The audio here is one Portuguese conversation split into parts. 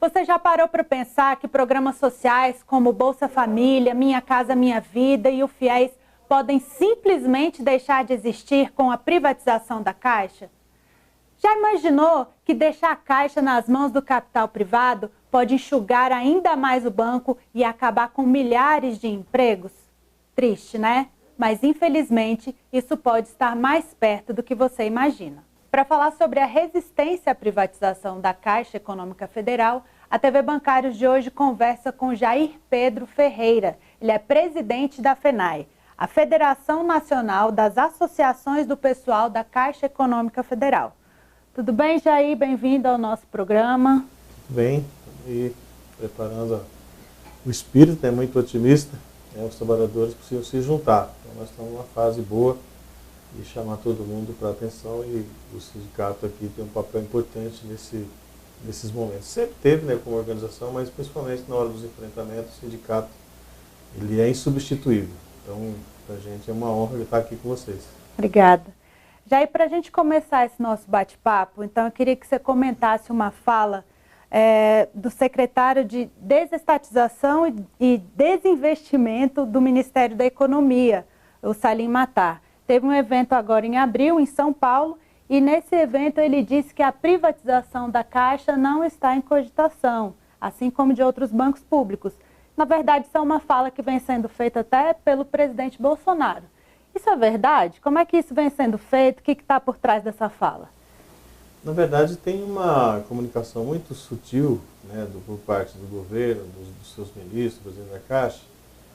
Você já parou para pensar que programas sociais como Bolsa Família, Minha Casa Minha Vida e o FIES podem simplesmente deixar de existir com a privatização da Caixa? Já imaginou que deixar a Caixa nas mãos do capital privado pode enxugar ainda mais o banco e acabar com milhares de empregos? Triste, né? Mas infelizmente isso pode estar mais perto do que você imagina. Para falar sobre a resistência à privatização da Caixa Econômica Federal, a TV Bancários de hoje conversa com Jair Pedro Ferreira. Ele é presidente da FENAI, a Federação Nacional das Associações do Pessoal da Caixa Econômica Federal. Tudo bem, Jair? Bem-vindo ao nosso programa. Tudo bem, e preparando o espírito, é muito otimista, os trabalhadores precisam se juntar. Então nós estamos numa fase boa e chamar todo mundo para atenção, e o sindicato aqui tem um papel importante nesses momentos. Sempre teve, como organização, mas principalmente na hora dos enfrentamentos, o sindicato ele é insubstituível. Então, para a gente é uma honra estar aqui com vocês. Obrigada. Jair, para a gente começar esse nosso bate-papo, então eu queria que você comentasse uma fala do secretário de Desestatização e Desinvestimento do Ministério da Economia, o Salim Matar. Teve um evento agora em abril, em São Paulo, e nesse evento ele disse que a privatização da Caixa não está em cogitação, assim como de outros bancos públicos. Na verdade, isso é uma fala que vem sendo feita até pelo presidente Bolsonaro. Isso é verdade? Como é que isso vem sendo feito? O que está por trás dessa fala? Na verdade, tem uma comunicação muito sutil, por parte do governo, dos seus ministros, do presidente da Caixa,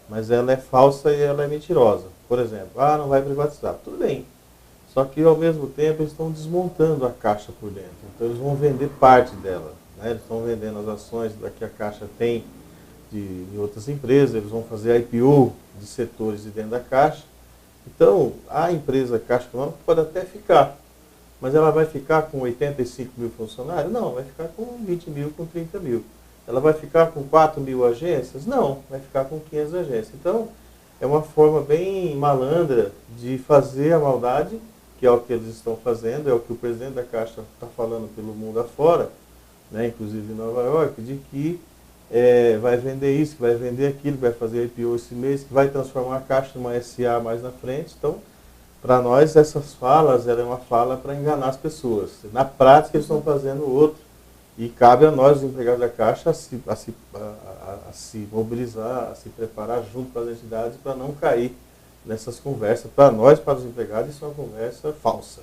mas ela é falsa e ela é mentirosa. Por exemplo, não vai privatizar. Tudo bem. Só que, ao mesmo tempo, eles estão desmontando a Caixa por dentro. Então, eles vão vender parte dela. Eles estão vendendo as ações que a Caixa tem em outras empresas, eles vão fazer IPO de setores de dentro da Caixa. Então, a empresa Caixa Econômica pode até ficar, mas ela vai ficar com 85 mil funcionários? Não, vai ficar com 20 mil, com 30 mil. Ela vai ficar com 4 mil agências? Não, vai ficar com 500 agências. Então, é uma forma bem malandra de fazer a maldade, que é o que eles estão fazendo, é o que o presidente da Caixa está falando pelo mundo afora, inclusive em Nova York, de que vai vender isso, que vai vender aquilo, que vai fazer IPO esse mês, que vai transformar a Caixa numa SA mais na frente. Então, para nós, essas falas eram uma fala para enganar as pessoas. Na prática, eles estão fazendo outro. E cabe a nós, os empregados da Caixa, a se mobilizar, a se preparar junto com as entidades para não cair nessas conversas. Para nós, para os empregados, isso é uma conversa falsa.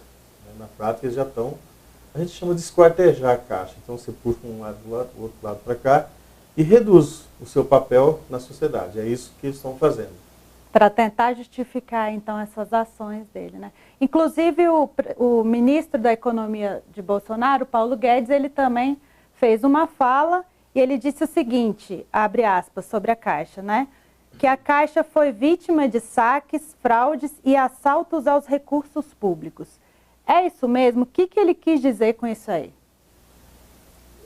Na prática, eles já estão, a gente chama de esquartejar a Caixa. Então, você puxa um lado do lado, o outro lado para cá, e reduz o seu papel na sociedade. É isso que eles estão fazendo. Para tentar justificar, então, essas ações dele, Inclusive, o ministro da Economia de Bolsonaro, Paulo Guedes, ele também fez uma fala e ele disse o seguinte, abre aspas, sobre a Caixa, que a Caixa foi vítima de saques, fraudes e assaltos aos recursos públicos. É isso mesmo? O que ele quis dizer com isso aí?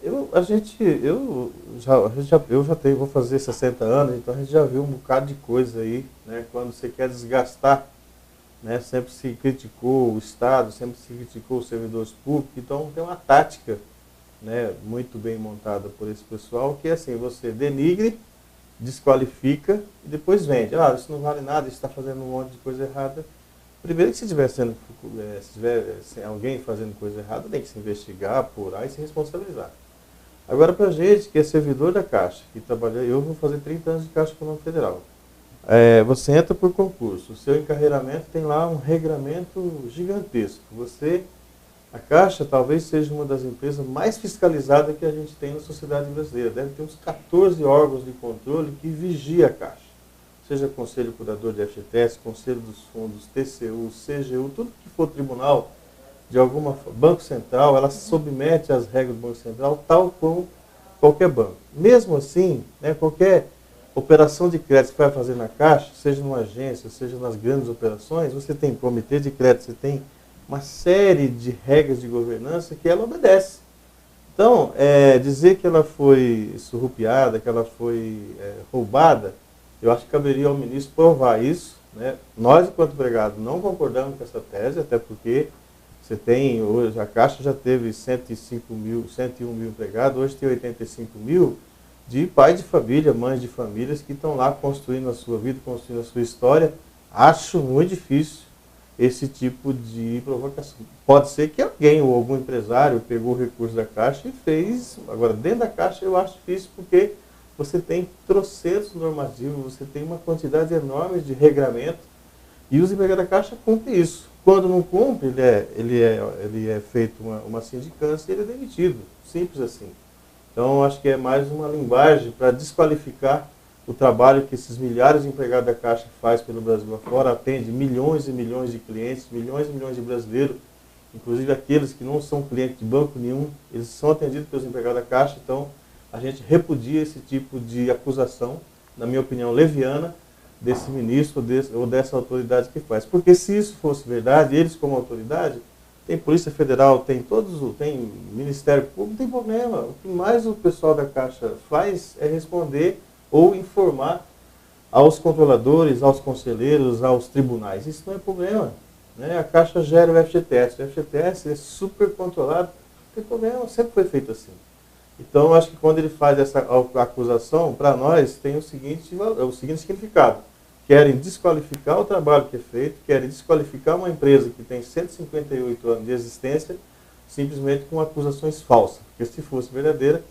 Eu vou fazer 60 anos, então a gente já viu um bocado de coisa aí, quando você quer desgastar, sempre se criticou o Estado, sempre se criticou os servidores públicos, então tem uma tática, muito bem montada por esse pessoal, que é assim, você denigre, desqualifica e depois vende. Isso não vale nada, isso está fazendo um monte de coisa errada. Primeiro que se tiver alguém fazendo coisa errada, tem que se investigar, apurar e se responsabilizar. Agora, para a gente que é servidor da Caixa, que trabalha, eu vou fazer 30 anos de Caixa Econômica Federal. Você entra por concurso, o seu encarreiramento tem lá um regramento gigantesco. A Caixa talvez seja uma das empresas mais fiscalizadas que a gente tem na sociedade brasileira. Deve ter uns 14 órgãos de controle que vigia a Caixa. Seja Conselho Curador de FGTS, Conselho dos Fundos, TCU, CGU, tudo que for tribunal, de alguma forma, Banco Central, ela se submete às regras do Banco Central, tal como qualquer banco. Mesmo assim, qualquer operação de crédito que vai fazer na Caixa, seja numa agência, seja nas grandes operações, você tem comitê de crédito, você tem uma série de regras de governança que ela obedece. Então, dizer que ela foi surrupiada, que ela foi roubada, eu acho que caberia ao ministro provar isso. Nós, enquanto empregados, não concordamos com essa tese, até porque Você tem, hoje, a Caixa já teve 105 mil, 101 mil empregados, hoje tem 85 mil de pais de família, mães de famílias que estão lá construindo a sua vida, construindo a sua história. Acho muito difícil esse tipo de provocação. Pode ser que alguém ou algum empresário pegou o recurso da Caixa e fez. Agora, dentro da Caixa eu acho difícil porque você tem trocentos normativos, você tem uma quantidade enorme de regramento e os empregados da Caixa cumprem isso. Quando não cumpre, ele é feito uma sindicância e ele é demitido. Simples assim. Então, acho que é mais uma linguagem para desqualificar o trabalho que esses milhares de empregados da Caixa faz pelo Brasil afora, atende milhões e milhões de clientes, milhões e milhões de brasileiros, inclusive aqueles que não são clientes de banco nenhum, eles são atendidos pelos empregados da Caixa. Então, a gente repudia esse tipo de acusação, na minha opinião, leviana, desse ministro ou dessa autoridade que faz. Porque se isso fosse verdade, eles como autoridade, tem Polícia Federal, tem Ministério Público, não tem problema. O que mais o pessoal da Caixa faz é responder ou informar aos controladores, aos conselheiros, aos tribunais. Isso não é problema. Né? A Caixa gera o FGTS. O FGTS é super controlado, não tem problema, sempre foi feito assim. Então, acho que quando ele faz essa acusação, para nós tem o seguinte significado. Querem desqualificar o trabalho que é feito, querem desqualificar uma empresa que tem 158 anos de existência, simplesmente com acusações falsas. Porque se fosse verdadeira,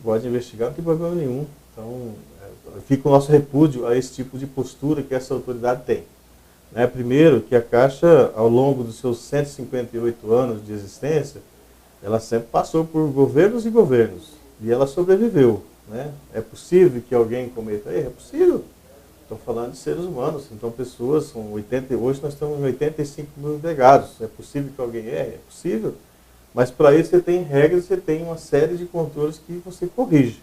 pode investigar, não tem problema nenhum. Então, fica o nosso repúdio a esse tipo de postura que essa autoridade tem. Né? Primeiro, que a Caixa, ao longo dos seus 158 anos de existência, ela sempre passou por governos e governos, e ela sobreviveu. Né? É possível que alguém cometa erro? É possível. Estou falando de seres humanos, então pessoas, hoje nós estamos em 85 mil empregados. É possível que alguém erre? É possível. Mas para isso você tem regras, você tem uma série de controles que você corrige.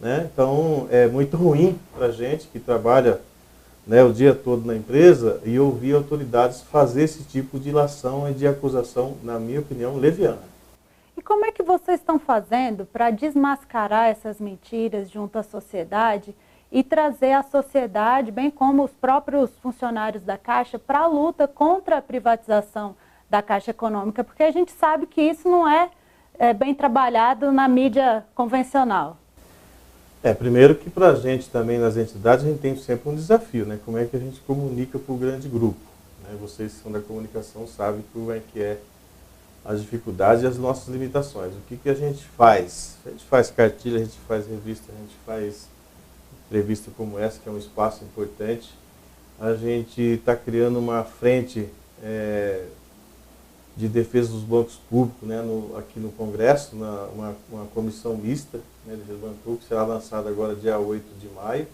Né? Então é muito ruim para a gente que trabalha, né, o dia todo na empresa e ouvir autoridades fazer esse tipo de ilação e de acusação, na minha opinião, leviana. E como é que vocês estão fazendo para desmascarar essas mentiras junto à sociedade e trazer a sociedade, bem como os próprios funcionários da Caixa, para a luta contra a privatização da Caixa Econômica? Porque a gente sabe que isso não é bem trabalhado na mídia convencional. Primeiro que para a gente também, nas entidades, a gente tem sempre um desafio, né? Como é que a gente comunica para o grande grupo? Né? Vocês que são da comunicação sabem como é que é as dificuldades e as nossas limitações. O que a gente faz? A gente faz cartilha, a gente faz revista, a gente faz entrevista como essa, que é um espaço importante. A gente está criando uma frente de defesa dos bancos públicos, né, aqui no Congresso, uma comissão mista, né, de defesa do banco público, que será lançada agora dia 8 de maio,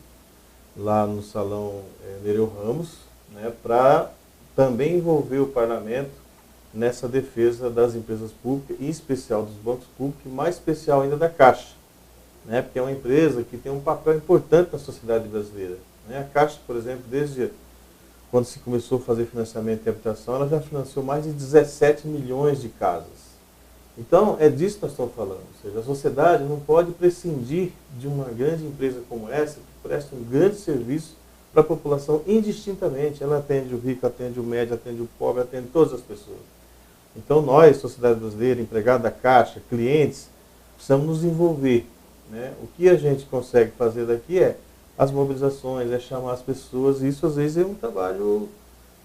lá no Salão Nereu Ramos, né, para também envolver o Parlamento nessa defesa das empresas públicas, em especial dos bancos públicos, e mais especial ainda da Caixa, né, porque é uma empresa que tem um papel importante na sociedade brasileira. Né? A Caixa, por exemplo, desde quando se começou a fazer financiamento de habitação, ela já financiou mais de 17 milhões de casas. Então, é disso que nós estamos falando. Ou seja, a sociedade não pode prescindir de uma grande empresa como essa, que presta um grande serviço para a população indistintamente. Ela atende o rico, atende o médio, atende o pobre, atende todas as pessoas. Então, nós, sociedade brasileira, empregado da Caixa, clientes, precisamos nos envolver. Né? O que a gente consegue fazer daqui é as mobilizações, é chamar as pessoas, e isso às vezes é um trabalho,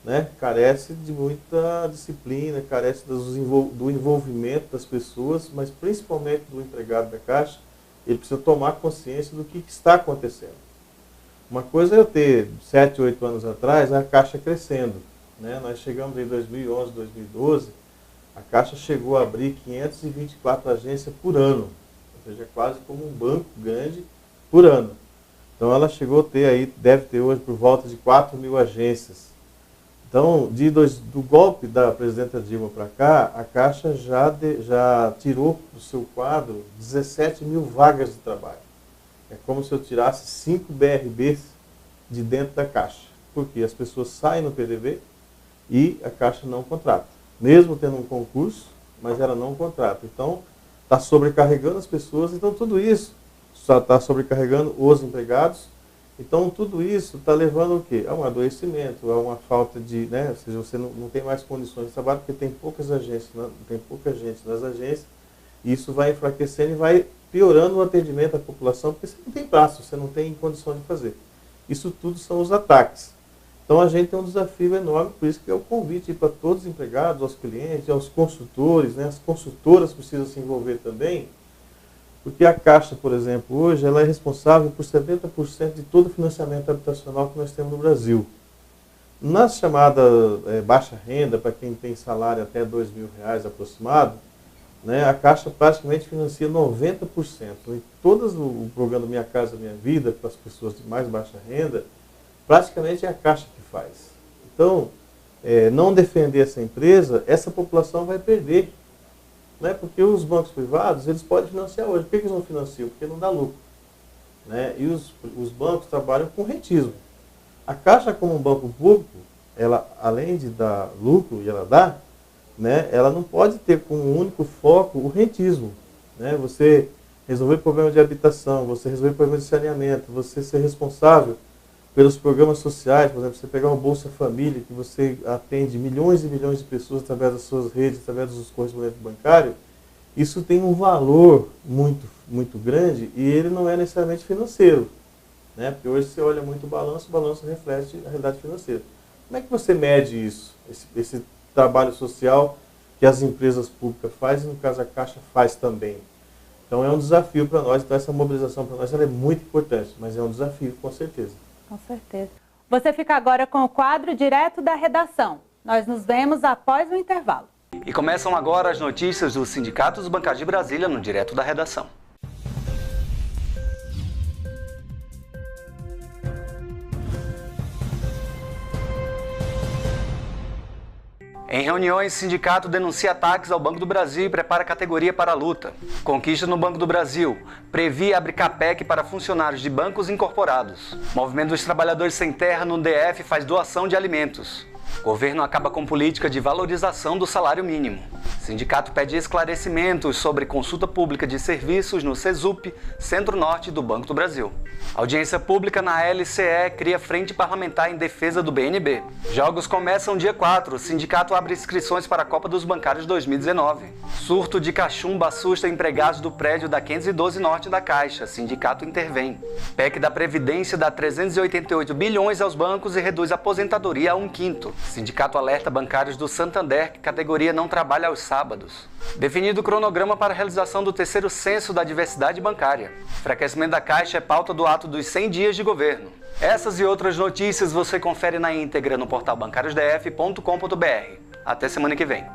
né, carece de muita disciplina, carece do envolvimento das pessoas, mas principalmente do empregado da Caixa. Ele precisa tomar consciência do que está acontecendo. Uma coisa é eu ter 7, 8 anos atrás a Caixa crescendo. Né? Nós chegamos em 2011, 2012, a Caixa chegou a abrir 524 agências por ano. Ou seja, quase como um banco grande por ano. Então ela chegou a ter aí, deve ter hoje por volta de 4 mil agências. Então, do golpe da presidenta Dilma para cá, a Caixa já tirou do seu quadro 17 mil vagas de trabalho. É como se eu tirasse 5 BRBs de dentro da Caixa. Porque as pessoas saem no PDV e a Caixa não contrata. Mesmo tendo um concurso, mas ela não contrata. Então, está sobrecarregando as pessoas. Então, tudo isso só está sobrecarregando os empregados Então, tudo isso está levando o quê? A um adoecimento, a uma falta de, né? Ou seja, você não tem mais condições de trabalho, porque tem poucas agências, tem pouca gente nas agências, e isso vai enfraquecendo e vai piorando o atendimento à população, porque você não tem braço, você não tem condição de fazer. Isso tudo são os ataques. Então, a gente tem um desafio enorme, por isso que é o convite para todos os empregados, aos clientes, aos consultores, né? As consultoras precisam se envolver também, porque a Caixa, por exemplo, hoje, ela é responsável por 70% de todo o financiamento habitacional que nós temos no Brasil. Na chamada baixa renda, para quem tem salário até R$2.000 aproximado, né, a Caixa praticamente financia 90%. E todo o programa Minha Casa Minha Vida, para as pessoas de mais baixa renda, praticamente é a Caixa que faz. Então, não defender essa empresa, essa população vai perder. Né? Porque os bancos privados, eles podem financiar hoje. Por que eles não financiam? Porque não dá lucro. Né? E os bancos trabalham com rentismo. A Caixa, como um banco público, ela, além de dar lucro, e ela dá, né, ela não pode ter como único foco o rentismo. Né? Você resolver problema de habitação, você resolver problema de saneamento, você ser responsável pelos programas sociais, por exemplo, você pegar uma Bolsa Família, que você atende milhões e milhões de pessoas através das suas redes, através dos correspondentes bancários, isso tem um valor muito, muito grande e ele não é necessariamente financeiro. Né? Porque hoje você olha muito o balanço reflete a realidade financeira. Como é que você mede isso? Esse trabalho social que as empresas públicas fazem e, no caso, a Caixa faz também. Então, é um desafio para nós. Então, essa mobilização para nós ela é muito importante, mas é um desafio, com certeza. Com certeza. Você fica agora com o quadro Direto da Redação. Nós nos vemos após o intervalo. E começam agora as notícias do Sindicato dos Bancários de Brasília no Direto da Redação. Em reuniões, o sindicato denuncia ataques ao Banco do Brasil e prepara categoria para a luta. Conquista no Banco do Brasil. Previ abre CAPEC para funcionários de bancos incorporados. Movimento dos Trabalhadores Sem Terra no DF faz doação de alimentos. Governo acaba com política de valorização do salário mínimo. Sindicato pede esclarecimentos sobre consulta pública de serviços no CESUP, Centro-Norte do Banco do Brasil. Audiência pública na LCE cria frente parlamentar em defesa do BNB. Jogos começam dia 4. O sindicato abre inscrições para a Copa dos Bancários 2019. Surto de cachumba assusta empregados do prédio da 512 Norte da Caixa. Sindicato intervém. PEC da Previdência dá 388 bilhões aos bancos e reduz a aposentadoria a 1/5. Sindicato alerta bancários do Santander que categoria não trabalha aos sábados. Definido o cronograma para a realização do terceiro censo da diversidade bancária. Enfraquecimento da Caixa é pauta do ato dos 100 dias de governo. Essas e outras notícias você confere na íntegra no portal bancariosdf.com.br. Até semana que vem.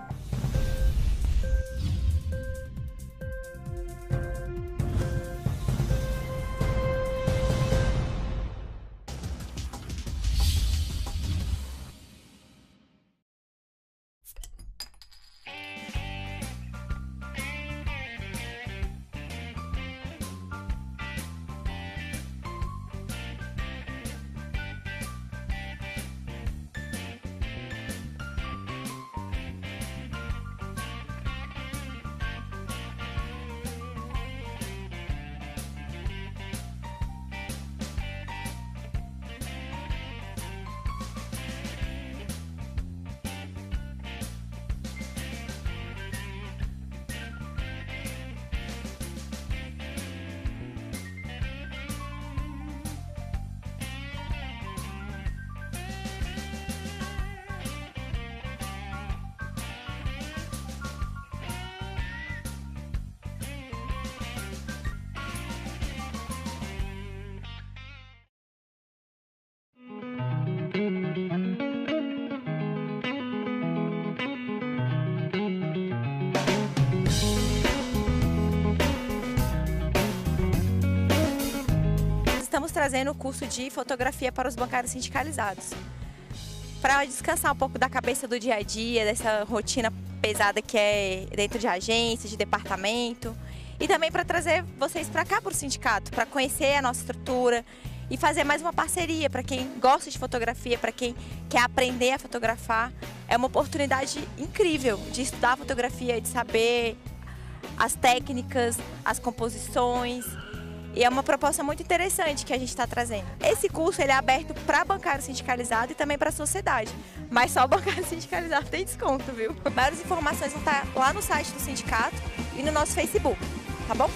Estamos trazendo o curso de fotografia para os bancários sindicalizados, para descansar um pouco da cabeça do dia a dia, dessa rotina pesada que é dentro de agência, de departamento, e também para trazer vocês para cá, para o sindicato, para conhecer a nossa estrutura e fazer mais uma parceria para quem gosta de fotografia, para quem quer aprender a fotografar. É uma oportunidade incrível de estudar fotografia, de saber as técnicas, as composições. E é uma proposta muito interessante que a gente está trazendo. Esse curso ele é aberto para bancário sindicalizado e também para a sociedade. Mas só o bancário sindicalizado tem desconto, viu? Maiores informações vão estar lá no site do sindicato e no nosso Facebook, tá bom?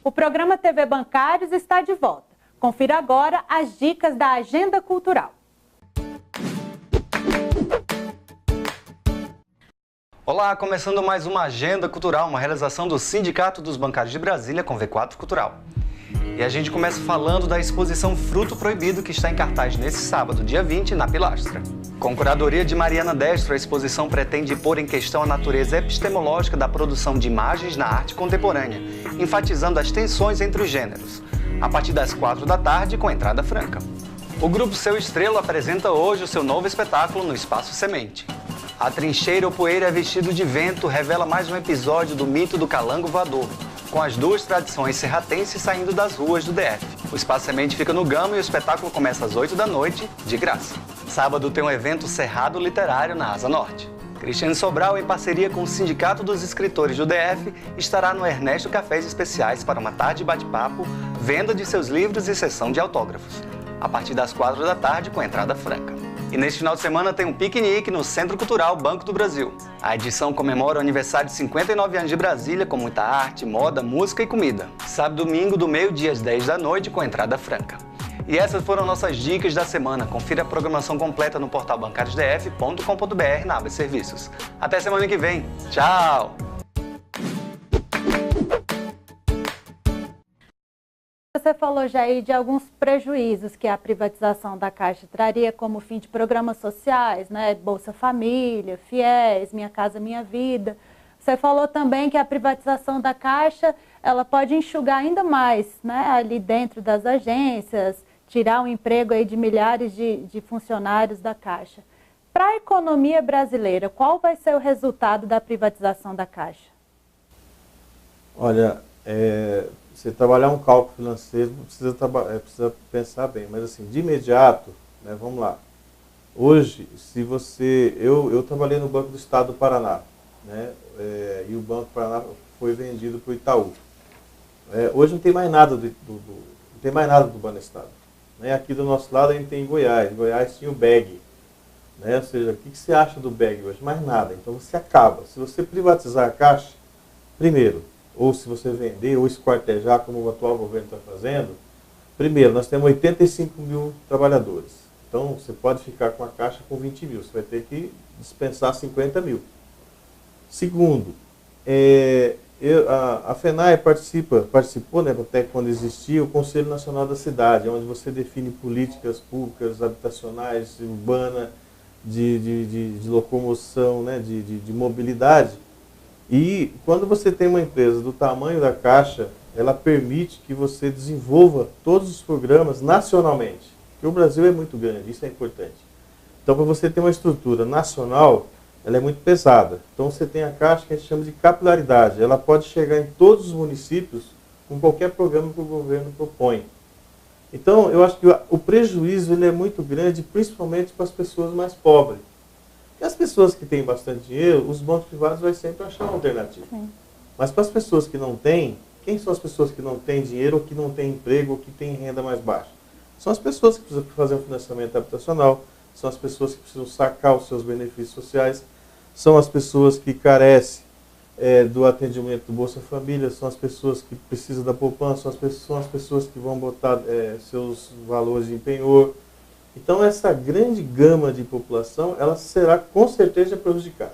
O programa TV Bancários está de volta. Confira agora as dicas da agenda cultural. Olá, começando mais uma agenda cultural, uma realização do Sindicato dos Bancários de Brasília com V4 Cultural. E a gente começa falando da exposição Fruto Proibido, que está em cartaz nesse sábado, dia 20, na Pilastra. Com curadoria de Mariana Destro, a exposição pretende pôr em questão a natureza epistemológica da produção de imagens na arte contemporânea, enfatizando as tensões entre os gêneros, a partir das 4 da tarde, com entrada franca. O grupo Seu Estrela apresenta hoje o seu novo espetáculo no Espaço Semente. A trincheira ou poeira vestido de vento revela mais um episódio do mito do calango voador, com as duas tradições serratenses saindo das ruas do DF. O Espaço Semente fica no Gama e o espetáculo começa às 8 da noite, de graça. Sábado tem um evento Cerrado Literário na Asa Norte. Cristiane Sobral, em parceria com o Sindicato dos Escritores do DF, estará no Ernesto Cafés Especiais para uma tarde de bate-papo, venda de seus livros e sessão de autógrafos, a partir das 4 da tarde com entrada franca. E neste final de semana tem um piquenique no Centro Cultural Banco do Brasil. A edição comemora o aniversário de 59 anos de Brasília, com muita arte, moda, música e comida. Sábado e domingo, do meio-dia às 10 da noite, com entrada franca. E essas foram nossas dicas da semana. Confira a programação completa no portal bancariosdf.com.br na aba Serviços. Até semana que vem. Tchau! Você falou, Jair, de alguns prejuízos que a privatização da Caixa traria como fim de programas sociais, né? Bolsa Família, FIES, Minha Casa Minha Vida. Você falou também que a privatização da Caixa, ela pode enxugar ainda mais, né? Ali dentro das agências, tirar o emprego aí de milhares de funcionários da Caixa. Para a economia brasileira, qual vai ser o resultado da privatização da Caixa? Olha, você trabalhar um cálculo financeiro precisa pensar bem, mas assim, de imediato, né, vamos lá. Hoje, se você... Eu trabalhei no Banco do Estado do Paraná, né, e o Banco do Paraná foi vendido para o Itaú. Hoje não tem mais nada não tem mais nada do Banco do Estado. Né? Aqui do nosso lado a gente tem em Goiás. Em Goiás tinha o BEG. Né? Ou seja, o que você acha do BEG hoje? Mais nada. Então você acaba. Se você privatizar a Caixa, primeiro, ou se você vender ou esquartejar, como o atual governo está fazendo, primeiro, nós temos 85 mil trabalhadores. Então, você pode ficar com a Caixa com 20 mil. Você vai ter que dispensar 50 mil. Segundo, a FENAI participou, né, até quando existia o Conselho Nacional da Cidade, onde você define políticas públicas, habitacionais, urbanas, de locomoção, né, de mobilidade. E quando você tem uma empresa do tamanho da Caixa, ela permite que você desenvolva todos os programas nacionalmente. Porque o Brasil é muito grande, isso é importante. Então, para você ter uma estrutura nacional, ela é muito pesada. Então, você tem a Caixa que a gente chama de capilaridade. Ela pode chegar em todos os municípios com qualquer programa que o governo propõe. Então, eu acho que o prejuízo ele é muito grande, principalmente para as pessoas mais pobres. E as pessoas que têm bastante dinheiro, os bancos privados vão sempre achar uma alternativa. Sim. Mas para as pessoas que não têm, quem são as pessoas que não têm dinheiro, ou que não têm emprego, ou que têm renda mais baixa? São as pessoas que precisam fazer um financiamento habitacional, são as pessoas que precisam sacar os seus benefícios sociais, são as pessoas que carecem do atendimento do Bolsa Família, são as pessoas que precisam da poupança, são as pessoas que vão botar seus valores de penhor. Então, essa grande gama de população, ela será com certeza prejudicada.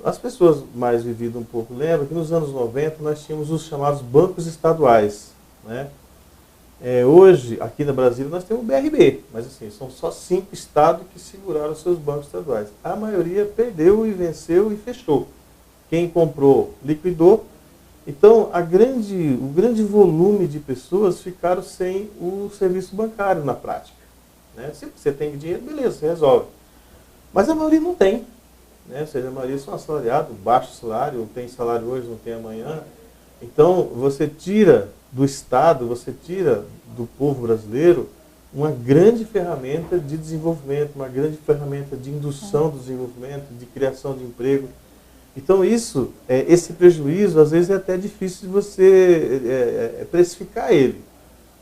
As pessoas mais vividas um pouco lembram que nos anos 90 nós tínhamos os chamados bancos estaduais. Né? Hoje, aqui na Brasília, nós temos o BRB, mas assim, são só 5 estados que seguraram seus bancos estaduais. A maioria perdeu e venceu e fechou. Quem comprou, liquidou. Então, o grande volume de pessoas ficaram sem o serviço bancário na prática. Né? Se você tem dinheiro, beleza, você resolve. Mas a maioria não tem. Né? Ou seja, a maioria são assalariados, baixo salário, tem salário hoje, não tem amanhã. Então, você tira do Estado, você tira do povo brasileiro uma grande ferramenta de desenvolvimento, uma grande ferramenta de indução do desenvolvimento, de criação de emprego. Então isso, esse prejuízo, às vezes é até difícil de você precificar ele.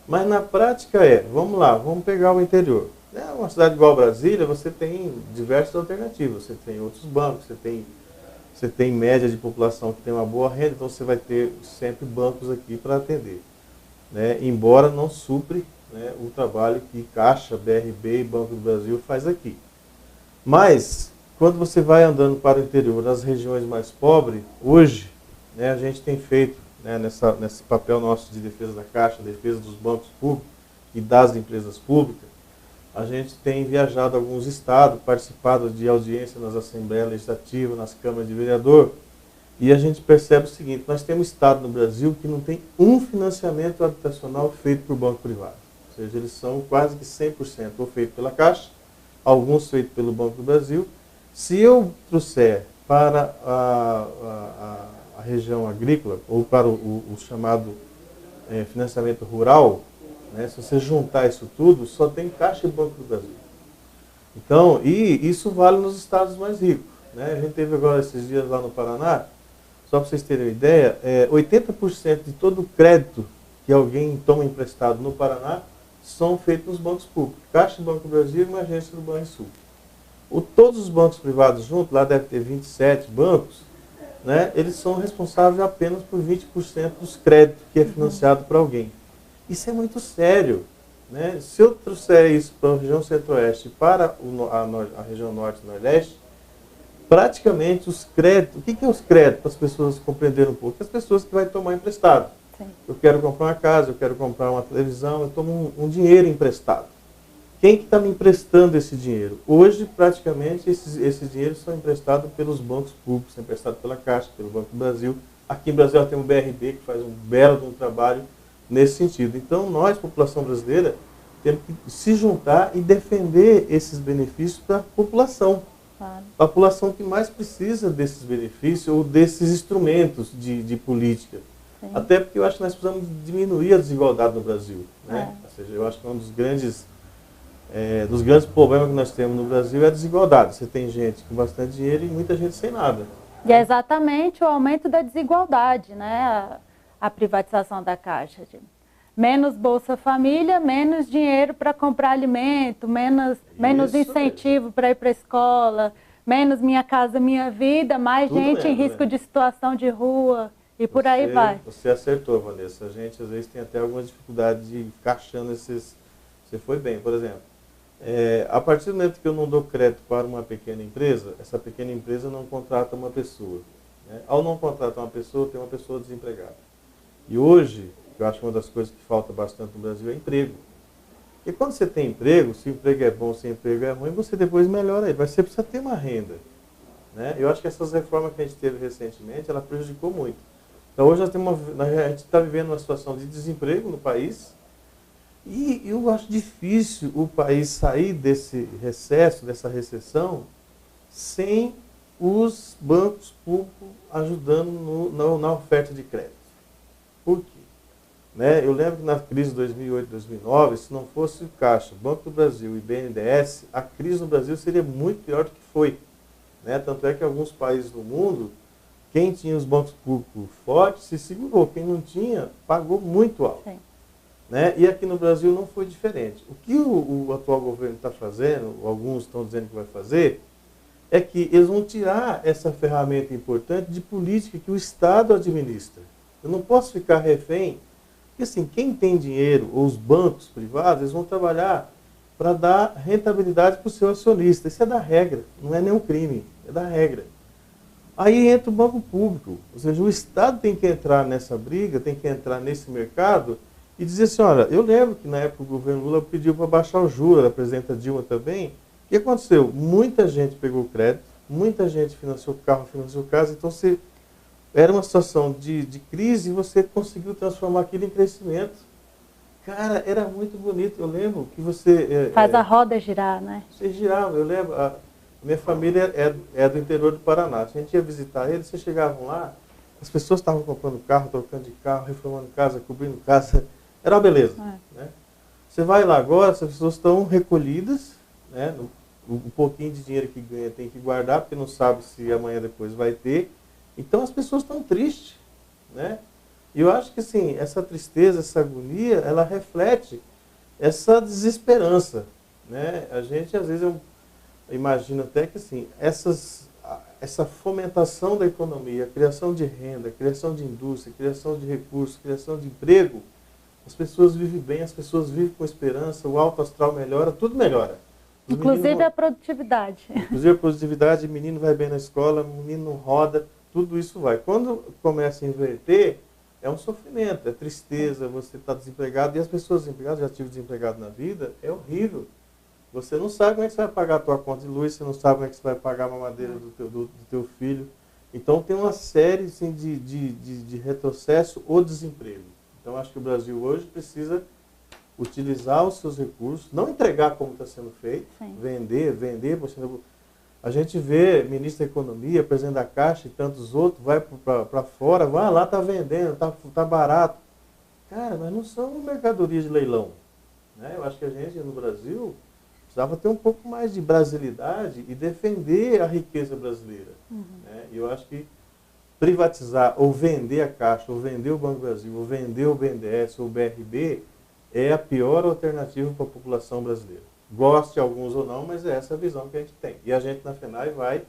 Mas na prática vamos lá, vamos pegar o interior. Uma cidade igual a Brasília, você tem diversas alternativas. Você tem outros bancos, você tem média de população que tem uma boa renda, então você vai ter sempre bancos aqui para atender. Né? Embora não supre, né, o trabalho que Caixa, BRB e Banco do Brasil faz aqui. Mas, quando você vai andando para o interior, nas regiões mais pobres, hoje, né, a gente tem feito, né, nesse papel nosso de defesa da Caixa, defesa dos bancos públicos e das empresas públicas, a gente tem viajado a alguns estados, participado de audiência nas Assembleias Legislativas, nas câmaras de vereador, e a gente percebe o seguinte: nós temos estado no Brasil que não tem um financiamento habitacional feito por banco privado. Ou seja, eles são quase que 100% ou feito pela Caixa, alguns feitos pelo Banco do Brasil. Se eu trouxer para a região agrícola, ou para o chamado financiamento rural, né, se você juntar isso tudo, só tem Caixa e Banco do Brasil. Então, e isso vale nos estados mais ricos. Né? A gente teve agora esses dias lá no Paraná, só para vocês terem uma ideia, 80% de todo o crédito que alguém toma emprestado no Paraná são feitos nos bancos públicos. Caixa e Banco do Brasil e uma agência do Banrisul. Todos os bancos privados juntos, lá deve ter 27 bancos, né, eles são responsáveis apenas por 20% dos créditos que é financiado para alguém. Isso é muito sério. Né? Se eu trouxer isso para a região centro-oeste e para a região norte e nordeste, praticamente os créditos, o que é os créditos, para as pessoas compreenderem um pouco? As pessoas que vão tomar emprestado. Sim. Eu quero comprar uma casa, eu quero comprar uma televisão, eu tomo um dinheiro emprestado. Quem que está me emprestando esse dinheiro? Hoje, praticamente, esses dinheiros são emprestados pelos bancos públicos, são emprestados pela Caixa, pelo Banco do Brasil. Aqui em Brasília tem o BRB, que faz um belo de um trabalho nesse sentido. Então, nós, população brasileira, temos que se juntar e defender esses benefícios para a população. Claro. A população que mais precisa desses benefícios ou desses instrumentos de política. Sim. Até porque eu acho que nós precisamos diminuir a desigualdade no Brasil. Né? Ou seja, eu acho que um dos grandes problemas que nós temos no Brasil é a desigualdade. Você tem gente com bastante dinheiro e muita gente sem nada. E é exatamente o aumento da desigualdade, né? A privatização da Caixa. Menos Bolsa Família, menos dinheiro para comprar alimento, menos incentivo para ir para a escola, menos Minha Casa Minha Vida, mais tudo gente em risco de situação de rua e por aí vai. Você acertou, Vanessa. A gente às vezes tem até algumas dificuldades de encaixando esses... Você foi bem, por exemplo. A partir do momento que eu não dou crédito para uma pequena empresa, essa pequena empresa não contrata uma pessoa. Né? Ao não contratar uma pessoa, tem uma pessoa desempregada. E hoje, eu acho que uma das coisas que falta bastante no Brasil é emprego. Porque quando você tem emprego, se o emprego é bom, se o emprego é ruim, você depois melhora ele. Mas você precisa ter uma renda. Né? Eu acho que essas reformas que a gente teve recentemente, ela prejudicou muito. Então hoje a gente está vivendo uma situação de desemprego no país. E eu acho difícil o país sair desse recesso, dessa recessão, sem os bancos públicos ajudando na oferta de crédito. Por quê? Né? Eu lembro que na crise de 2008, 2009, se não fosse o Caixa, Banco do Brasil e BNDES, a crise no Brasil seria muito pior do que foi. Né? Tanto é que em alguns países do mundo, quem tinha os bancos públicos fortes se segurou, quem não tinha pagou muito alto. Sim. Né? E aqui no Brasil não foi diferente. O que o atual governo está fazendo, alguns estão dizendo que vai fazer, é que eles vão tirar essa ferramenta importante de política que o Estado administra. Eu não posso ficar refém, porque assim, quem tem dinheiro, ou os bancos privados, eles vão trabalhar para dar rentabilidade para o seu acionista. Isso é da regra, não é nenhum crime, é da regra. Aí entra o banco público, ou seja, o Estado tem que entrar nessa briga, tem que entrar nesse mercado e dizer assim, olha, eu lembro que na época o governo Lula pediu para baixar o juros, a presidenta Dilma também. O que aconteceu? Muita gente pegou crédito, muita gente financiou carro, financiou casa, então era uma situação de crise e você conseguiu transformar aquilo em crescimento. Cara, era muito bonito, eu lembro que você... Faz a roda girar, né? Você girava, eu lembro, a minha família é do interior do Paraná. Se a gente ia visitar eles, vocês chegavam lá, as pessoas estavam comprando carro, trocando de carro, reformando casa, cobrindo casa, era uma beleza. Né? Você vai lá agora, as pessoas estão recolhidas, né? O pouquinho de dinheiro que ganha tem que guardar, porque não sabe se amanhã depois vai ter. Então as pessoas estão tristes. Né? E eu acho que assim, essa tristeza, essa agonia, ela reflete essa desesperança. Né? A gente, às vezes, eu imagino até que assim, essa fomentação da economia, a criação de renda, a criação de indústria, a criação de recursos, a criação de emprego, as pessoas vivem bem, as pessoas vivem com esperança, o alto astral melhora, tudo melhora. Inclusive a produtividade. Inclusive a produtividade, o menino vai bem na escola, o menino roda, tudo isso vai. Quando começa a inverter, é um sofrimento, é tristeza, você está desempregado, e as pessoas desempregadas, já tive desempregado na vida, é horrível. Você não sabe como é que você vai pagar a tua conta de luz, você não sabe como é que você vai pagar a mamadeira do teu filho. Então tem uma série assim, de retrocesso ou desemprego. Então acho que o Brasil hoje precisa utilizar os seus recursos, não entregar como está sendo feito, vender. A gente vê ministro da Economia, presidente da Caixa e tantos outros, vai para fora, vai lá, está vendendo, tá barato. Cara, mas não são mercadorias de leilão. Né? Eu acho que a gente no Brasil precisava ter um pouco mais de brasilidade e defender a riqueza brasileira. Né? E eu acho que privatizar ou vender a Caixa, ou vender o Banco do Brasil, ou vender o BNDES ou o BRB, é a pior alternativa para a população brasileira. Goste alguns ou não, mas é essa a visão que a gente tem. E a gente na FENAI vai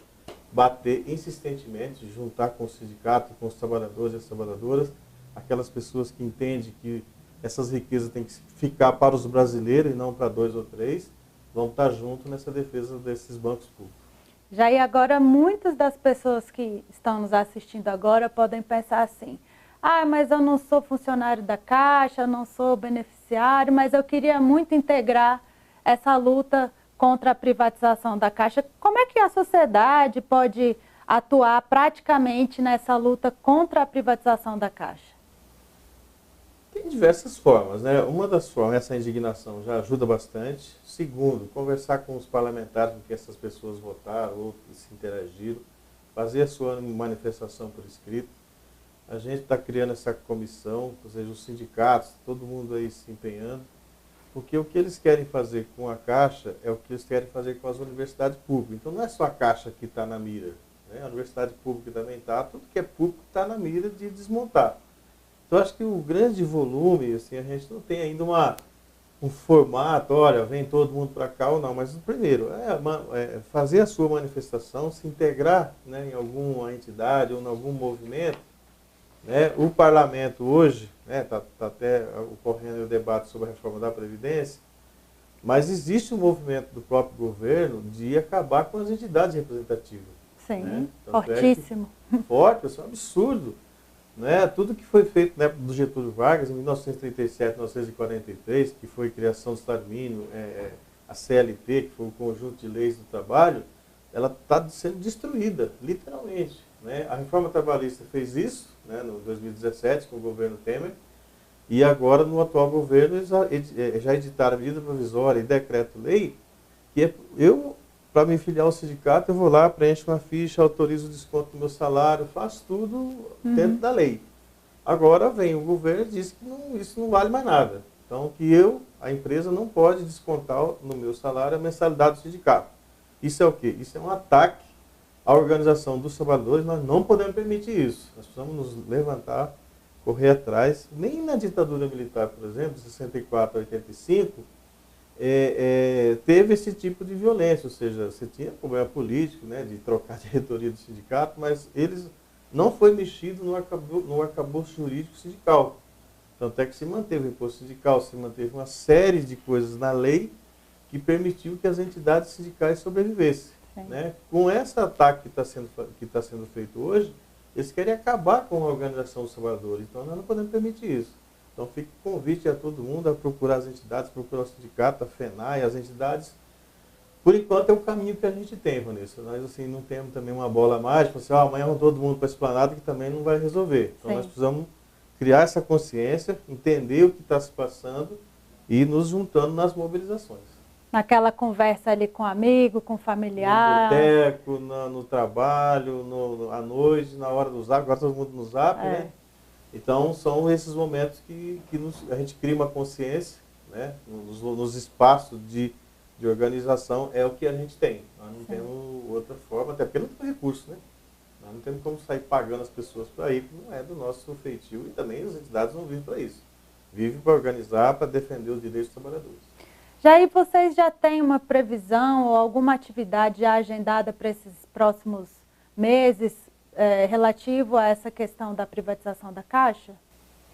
bater insistentemente, juntar com o sindicato, com os trabalhadores e as trabalhadoras, aquelas pessoas que entendem que essas riquezas têm que ficar para os brasileiros e não para 2 ou 3, vão estar juntos nessa defesa desses bancos públicos. Jair, agora muitas das pessoas que estão nos assistindo agora podem pensar assim, mas eu não sou funcionário da Caixa, eu não sou beneficiário, mas eu queria muito integrar essa luta contra a privatização da Caixa. Como é que a sociedade pode atuar praticamente nessa luta contra a privatização da Caixa? Tem diversas formas, né? Uma das formas, essa indignação já ajuda bastante. Segundo, conversar com os parlamentares com que essas pessoas votaram ou que se interagiram, fazer a sua manifestação por escrito. A gente está criando essa comissão, ou seja, os sindicatos, todo mundo aí se empenhando, porque o que eles querem fazer com a Caixa é o que eles querem fazer com as universidades públicas. Então não é só a Caixa que está na mira, né? A universidade pública também está, tudo que é público está na mira de desmontar. Então acho que o grande volume, assim, a gente não tem ainda um formato, olha, vem todo mundo para cá ou não, mas o primeiro é fazer a sua manifestação, se integrar, né, em alguma entidade ou em algum movimento. Né? O parlamento hoje, está até ocorrendo o debate sobre a reforma da Previdência, mas existe um movimento do próprio governo de acabar com as entidades representativas. Sim, né? fortíssimo. Forte, isso é um absurdo. Né? Tudo que foi feito na época do Getúlio Vargas, em 1937, 1943, que foi a criação do Estado mínimo, a CLT, que foi o conjunto de leis do trabalho, ela está sendo destruída, literalmente. Né? A reforma trabalhista fez isso, né, no 2017, com o governo Temer, e agora no atual governo eles já editaram a medida provisória e decreto-lei, que para me filiar ao sindicato, eu vou lá, preencho uma ficha, autorizo o desconto do meu salário, faço tudo dentro da lei. Agora vem o governo e diz que isso não vale mais nada. Então, que a empresa não pode descontar no meu salário a mensalidade do sindicato. Isso é o quê? Isso é um ataque à organização dos trabalhadores, nós não podemos permitir isso. Nós precisamos nos levantar, correr atrás. Nem na ditadura militar, por exemplo, de 64 a 85, teve esse tipo de violência, ou seja, você tinha problema político, né, de trocar a diretoria do sindicato, mas eles não foi mexido no arcabouço jurídico sindical. Tanto é que se manteve o imposto sindical, se manteve uma série de coisas na lei que permitiu que as entidades sindicais sobrevivessem. Né? Com esse ataque que está sendo feito hoje, eles querem acabar com a organização dos trabalhadores. Então nós não podemos permitir isso. Então fica o convite a todo mundo a procurar as entidades, procurar o sindicato, a FENAI, as entidades. Por enquanto é o caminho que a gente tem, Vanessa. Nós assim, não temos também uma bola mágica, assim, amanhã vão todo mundo para a esplanada, que também não vai resolver. Então nós precisamos criar essa consciência, entender o que está se passando e ir nos juntando nas mobilizações. Naquela conversa ali com amigo, com familiar. No boteco, no trabalho, à noite, na hora do zap, agora todo mundo no zap, né? Então são esses momentos que a gente cria uma consciência, né? Nos espaços de organização é o que a gente tem. Nós não temos outra forma, até porque não tem recurso, né? Nós não temos como sair pagando as pessoas para ir, que não é do nosso feitio, e também as entidades não vivem para isso. Vivem para organizar, para defender os direitos dos trabalhadores. Jair, vocês já têm uma previsão ou alguma atividade já agendada para esses próximos meses relativo a essa questão da privatização da Caixa?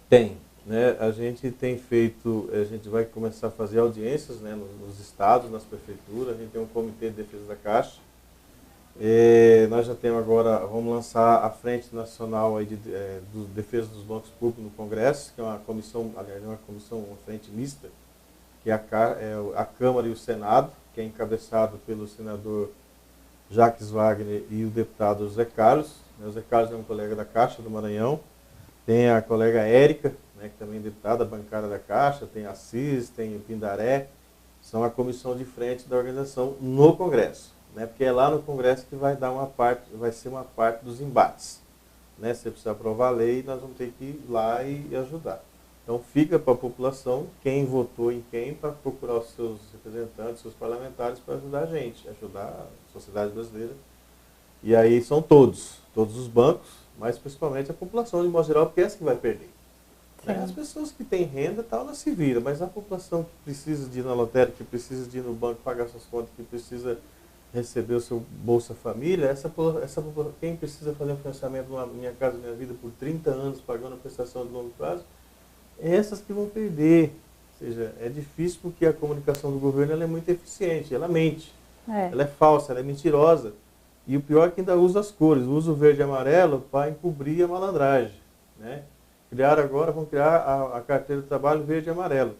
Tem. Né? A gente tem feito, a gente vai começar a fazer audiências, né, nos estados, nas prefeituras, a gente tem um comitê de defesa da Caixa. Nós já temos agora, vamos lançar a Frente Nacional aí de Defesa dos Bancos Públicos no Congresso, que é uma comissão, aliás, uma frente mista, que é a Câmara e o Senado, que é encabeçado pelo senador Jacques Wagner e o deputado José Carlos. O José Carlos é um colega da Caixa do Maranhão. Tem a colega Érica, né, que também é deputada bancária da Caixa, tem a Assis, tem o Pindaré. São a comissão de frente da organização no Congresso, né, porque é lá no Congresso que vai ser uma parte dos embates. Né? Se precisar aprovar a lei, nós vamos ter que ir lá e ajudar. Então fica para a população quem votou em quem para procurar os seus representantes, seus parlamentares para ajudar a gente, ajudar a sociedade brasileira. E aí são todos os bancos, mas principalmente a população de modo geral, porque é essa que vai perder. Né? As pessoas que têm renda, tal, elas se viram, mas a população que precisa de ir na lotérica, que precisa de ir no banco pagar suas contas, que precisa receber o seu Bolsa Família, quem precisa fazer um financiamento numa Minha Casa Minha Vida por 30 anos, pagando a prestação de longo prazo, essas que vão perder. Ou seja, é difícil porque a comunicação do governo ela é muito eficiente, ela mente. Ela é falsa, ela é mentirosa. E o pior é que ainda usa as cores, usa o verde e amarelo para encobrir a malandragem. Né? Vão criar a carteira de trabalho verde e amarelo,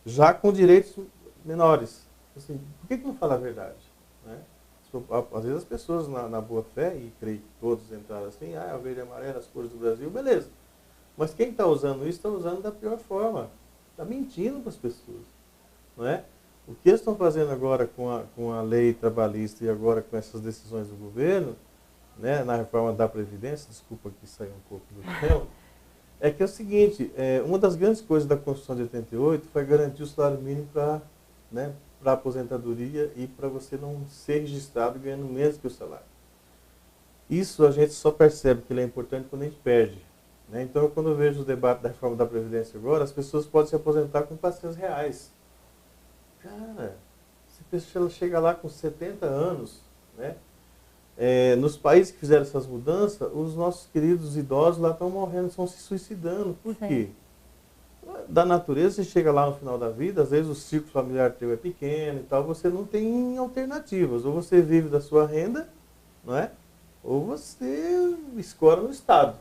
já com direitos menores. Assim, por que não fala a verdade? Né? Às vezes as pessoas na boa fé, e creio que todos entraram assim, é o verde e amarelo, as cores do Brasil, beleza. Mas quem está usando isso está usando da pior forma. Está mentindo para as pessoas. Não é? O que eles estão fazendo agora com a lei trabalhista e agora com essas decisões do governo, né, na reforma da Previdência, desculpa que saiu um pouco do tema, é que é o seguinte, uma das grandes coisas da Constituição de 88 foi garantir o salário mínimo para a aposentadoria e para você não ser registrado ganhando menos que o salário. Isso a gente só percebe que ele é importante quando a gente perde. Né? Então, quando eu vejo o debate da reforma da Previdência agora, as pessoas podem se aposentar com R$400. Cara, se a pessoa chega lá com 70 anos, né? Nos países que fizeram essas mudanças, os nossos queridos idosos lá estão morrendo, estão se suicidando. Por quê? Da natureza, você chega lá no final da vida, às vezes o ciclo familiar teu é pequeno e tal, você não tem alternativas. Ou você vive da sua renda, não é? Ou você escora no Estado.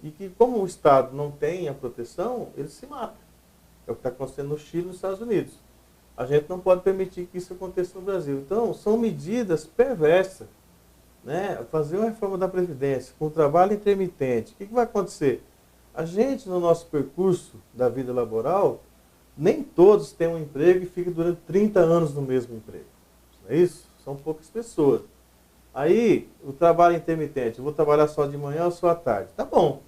E que como o Estado não tem a proteção, ele se mata. É o que está acontecendo no Chile e nos Estados Unidos. A gente não pode permitir que isso aconteça no Brasil. Então, são medidas perversas. Né? Fazer uma reforma da Previdência com trabalho intermitente. O que vai acontecer? A gente, no nosso percurso da vida laboral, nem todos têm um emprego e ficam durante 30 anos no mesmo emprego. Não é isso? São poucas pessoas. Aí, o trabalho intermitente, eu vou trabalhar só de manhã ou só à tarde? Tá bom.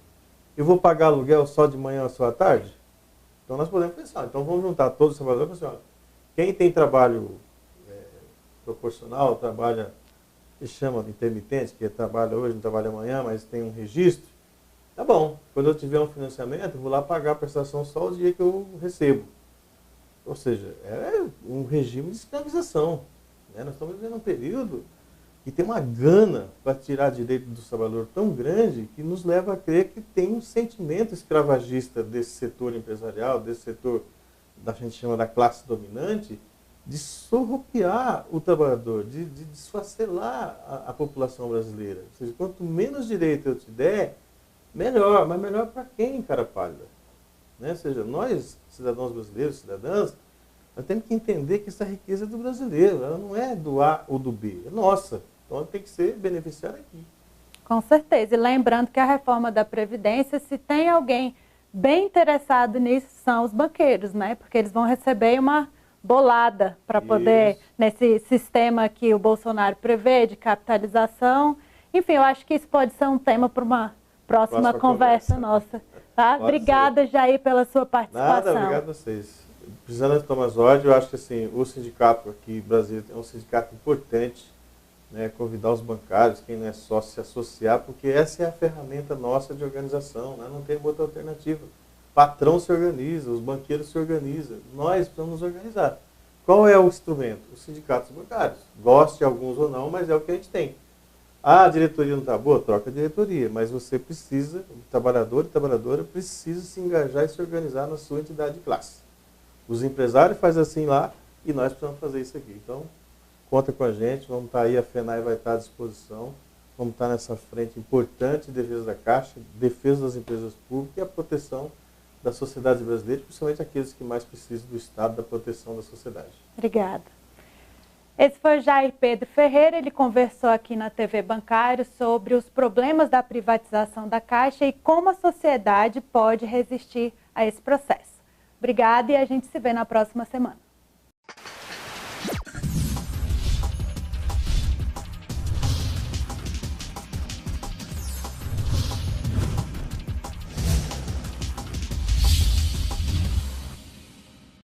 Eu vou pagar aluguel só de manhã ou só à tarde? Então, nós podemos pensar. Então, vamos juntar todos os trabalhadores e falar assim, quem tem trabalho proporcional, trabalha, que chama de intermitente, que trabalha hoje, não trabalha amanhã, mas tem um registro, tá bom. Quando eu tiver um financiamento, eu vou lá pagar a prestação só o dia que eu recebo. Ou seja, é um regime de escravização. Né? Nós estamos vivendo um período que tem uma gana para tirar direito do trabalhador tão grande que nos leva a crer que tem um sentimento escravagista desse setor empresarial, desse setor da gente chama da classe dominante, de surrupiar o trabalhador, de desfacelar a população brasileira. Ou seja, quanto menos direito eu te der, melhor. Mas melhor para quem, cara pálida? Né? Ou seja, nós, cidadãos brasileiros, cidadãs, nós temos que entender que essa riqueza é do brasileiro, ela não é do A ou do B, é nossa. Então ela tem que ser beneficiada aqui. Com certeza. E lembrando que a reforma da Previdência, se tem alguém bem interessado nisso, são os banqueiros, né? Porque eles vão receber uma bolada para poder, nesse sistema que o Bolsonaro prevê de capitalização. Enfim, eu acho que isso pode ser um tema para uma próxima conversa nossa. Tá? Obrigada, Jair, pela sua participação. Nada, obrigado a vocês. Precisando de Thomas Ordem, eu acho que assim, o sindicato aqui, Brasil, é um sindicato importante, né, convidar os bancários, quem não é sócio, se associar, porque essa é a ferramenta nossa de organização, né? Não tem outra alternativa. O patrão se organiza, os banqueiros se organizam, nós precisamos nos organizar. Qual é o instrumento? Os sindicatos bancários. Goste alguns ou não, mas é o que a gente tem. Ah, a diretoria não está boa? Troca a diretoria, mas você precisa, o trabalhador e trabalhadora precisa se engajar e se organizar na sua entidade de classe. Os empresários fazem assim lá e nós precisamos fazer isso aqui. Então, conta com a gente, vamos estar aí, a FENAI vai estar à disposição, vamos estar nessa frente importante de defesa da Caixa, defesa das empresas públicas e a proteção da sociedade brasileira, principalmente aqueles que mais precisam do Estado, da proteção da sociedade. Obrigada. Esse foi o Jair Pedro Ferreira, ele conversou aqui na TV Bancário sobre os problemas da privatização da Caixa e como a sociedade pode resistir a esse processo. Obrigada e a gente se vê na próxima semana.